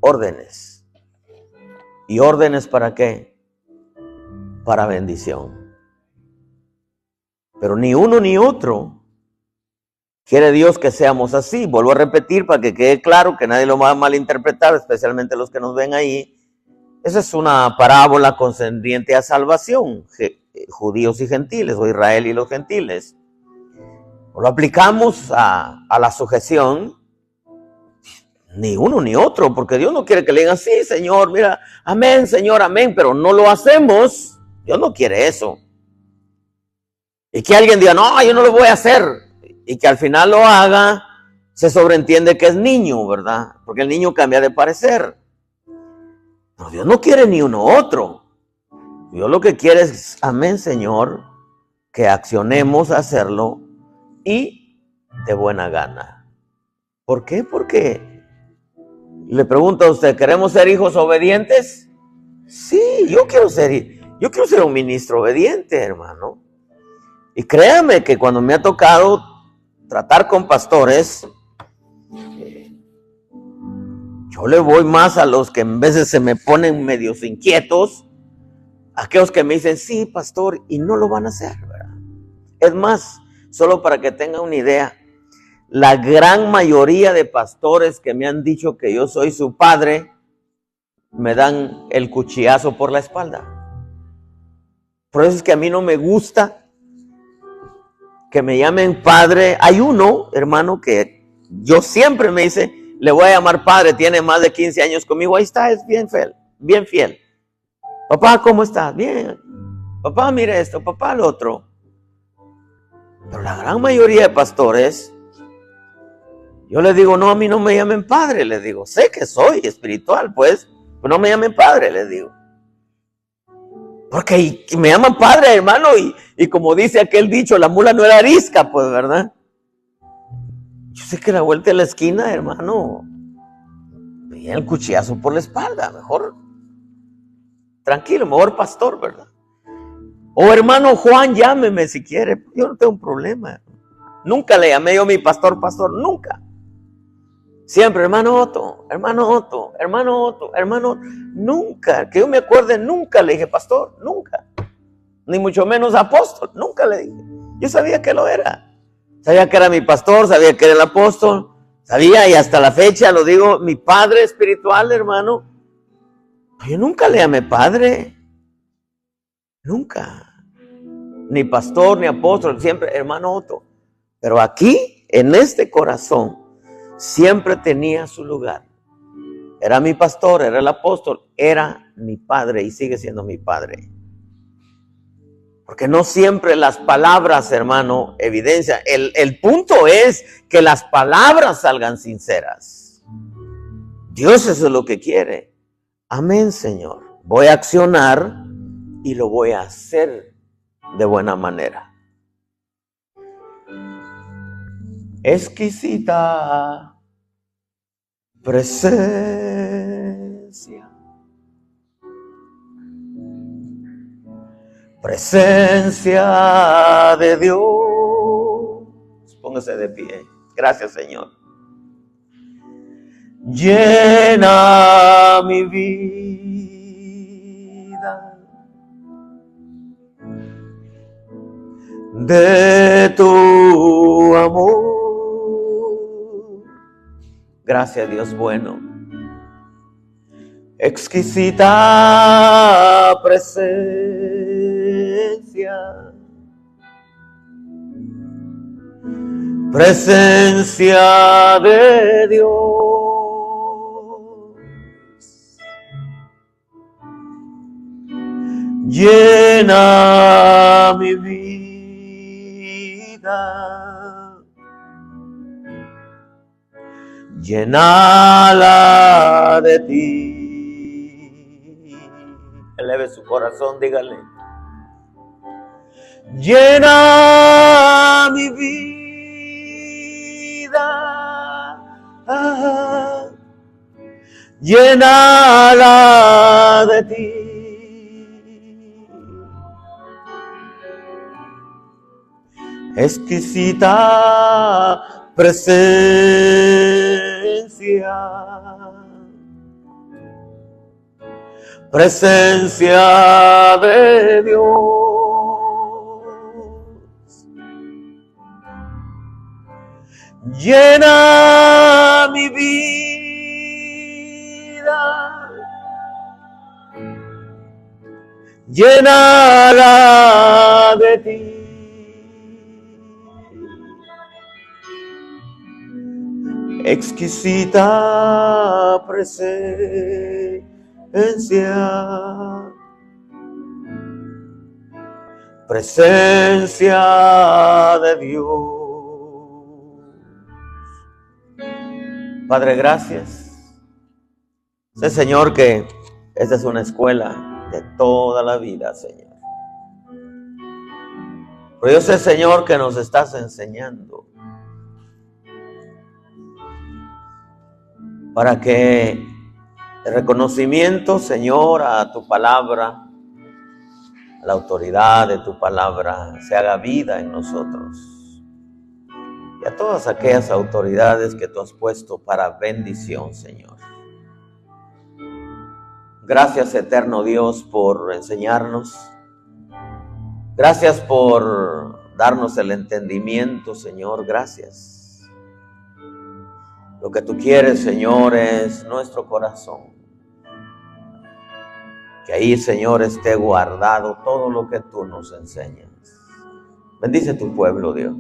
órdenes. ¿Y órdenes para qué? Para bendición. Pero ni uno ni otro quiere Dios que seamos así. Vuelvo a repetir para que quede claro, que nadie lo va a malinterpretar, especialmente los que nos ven ahí. Esa es una parábola concerniente a salvación, judíos y gentiles, o Israel y los gentiles. Lo aplicamos a la sujeción, ni uno ni otro, porque Dios no quiere que le digan, sí, Señor, mira, amén, Señor, amén, pero no lo hacemos. Dios no quiere eso. Y que alguien diga, no, yo no lo voy a hacer, y que al final lo haga, se sobreentiende que es niño, ¿verdad? Porque el niño cambia de parecer. Pero Dios no quiere ni uno otro. Dios lo que quiere es, amén, Señor, que accionemos a hacerlo y de buena gana. ¿Por qué? Porque le pregunto a usted, ¿queremos ser hijos obedientes? Sí, yo quiero ser un ministro obediente, hermano. Y créame que cuando me ha tocado tratar con pastores, yo le voy más a los que en veces se me ponen medios inquietos, a aquellos que me dicen, sí, pastor, y no lo van a hacer, ¿verdad? Es más, solo para que tengan una idea, la gran mayoría de pastores que me han dicho que yo soy su padre, me dan el cuchillazo por la espalda. Por eso es que a mí no me gusta que me llamen padre. Hay uno, hermano, que yo siempre me dice, le voy a llamar padre, tiene más de 15 años conmigo, ahí está, es bien fiel, bien fiel. Papá, ¿cómo estás? Bien. Papá, mire esto, papá, lo otro. Pero la gran mayoría de pastores, yo les digo, no, a mí no me llamen padre, les digo, sé que soy espiritual, pues, pero no me llamen padre, les digo. Porque me llaman padre, hermano, y como dice aquel dicho, la mula no era arisca, pues, ¿verdad? Yo sé que la vuelta de la esquina, hermano, viene el cuchillazo por la espalda, mejor, tranquilo, mejor pastor, ¿verdad? O hermano Juan, llámeme si quiere, yo no tengo un problema. Nunca le llamé yo a mi pastor, nunca. Siempre, hermano Otto, hermano Otto, hermano Otto, hermano Otto. Nunca, que yo me acuerde, nunca le dije pastor, nunca. Ni mucho menos apóstol, nunca le dije. Yo sabía que lo era. Sabía que era mi pastor, sabía que era el apóstol, sabía, y hasta la fecha lo digo, mi padre espiritual, hermano. Yo nunca le llamé padre. Nunca. Ni pastor, ni apóstol, siempre hermano Otto. Pero aquí, en este corazón, siempre tenía su lugar. Era mi pastor, era el apóstol, era mi padre y sigue siendo mi padre. Porque no siempre las palabras, hermano, evidencian. El punto es que las palabras salgan sinceras. Dios eso es lo que quiere. Amén, Señor. Voy a accionar y lo voy a hacer de buena manera. Exquisita presencia. Presencia de Dios. Póngase de pie. Gracias, Señor. Llena mi vida. de tu amor. Gracias, Dios bueno. Exquisita presencia, presencia de Dios, llena mi vida, llénala de ti. Eleve su corazón, dígale. Llena mi vida, llénala de ti. Exquisita presencia, presencia de Dios, llena mi vida, llénala de ti. Exquisita presencia, presencia de Dios. Padre, gracias. Sé, Señor, que esta es una escuela de toda la vida, Señor. Pero yo sé, Señor, que nos estás enseñando para que el reconocimiento, Señor, a tu palabra, a la autoridad de tu palabra, se haga vida en nosotros. Y a todas aquellas autoridades que tú has puesto para bendición, Señor. Gracias, eterno Dios, por enseñarnos. Gracias por darnos el entendimiento, Señor. Gracias. Lo que tú quieres, Señor, es nuestro corazón. Que ahí, Señor, esté guardado todo lo que tú nos enseñas. Bendice tu pueblo, Dios.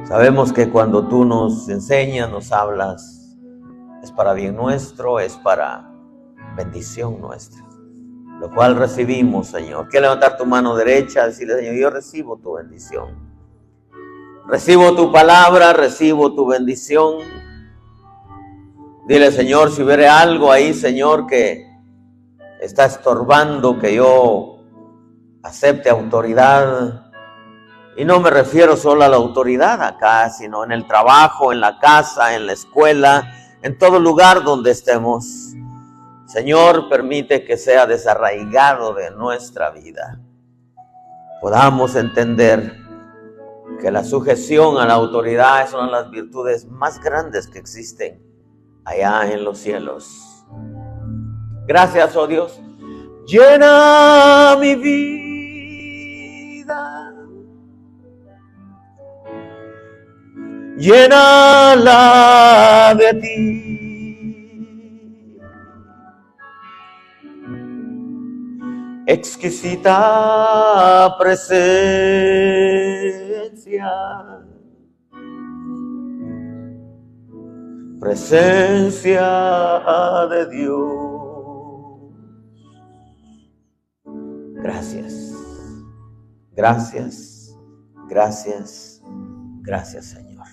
Sabemos que cuando tú nos enseñas, nos hablas, es para bien nuestro, es para bendición nuestra. Lo cual recibimos, Señor. Quiero levantar tu mano derecha, decirle, Señor, yo recibo tu bendición. Recibo tu palabra, recibo tu bendición. Dile, Señor, si hubiere algo ahí, Señor, que está estorbando que yo acepte autoridad. Y no me refiero solo a la autoridad acá, sino en el trabajo, en la casa, en la escuela, en todo lugar donde estemos. Señor, permite que sea desarraigado de nuestra vida. Podamos entender que la sujeción a la autoridad es una de las virtudes más grandes que existen allá en los cielos. Gracias, oh Dios. Llena mi vida, llénala de ti. Exquisita presencia, presencia de Dios. Gracias, gracias, gracias, gracias, Señor.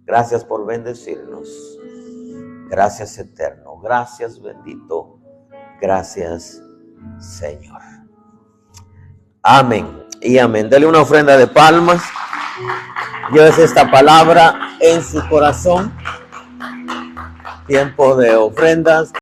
Gracias por bendecirnos. Gracias, eterno. Gracias, bendito. Gracias, Señor. Amén y amén. Dale una ofrenda de palmas. Llévese esta palabra en su corazón. Tiempo de ofrendas.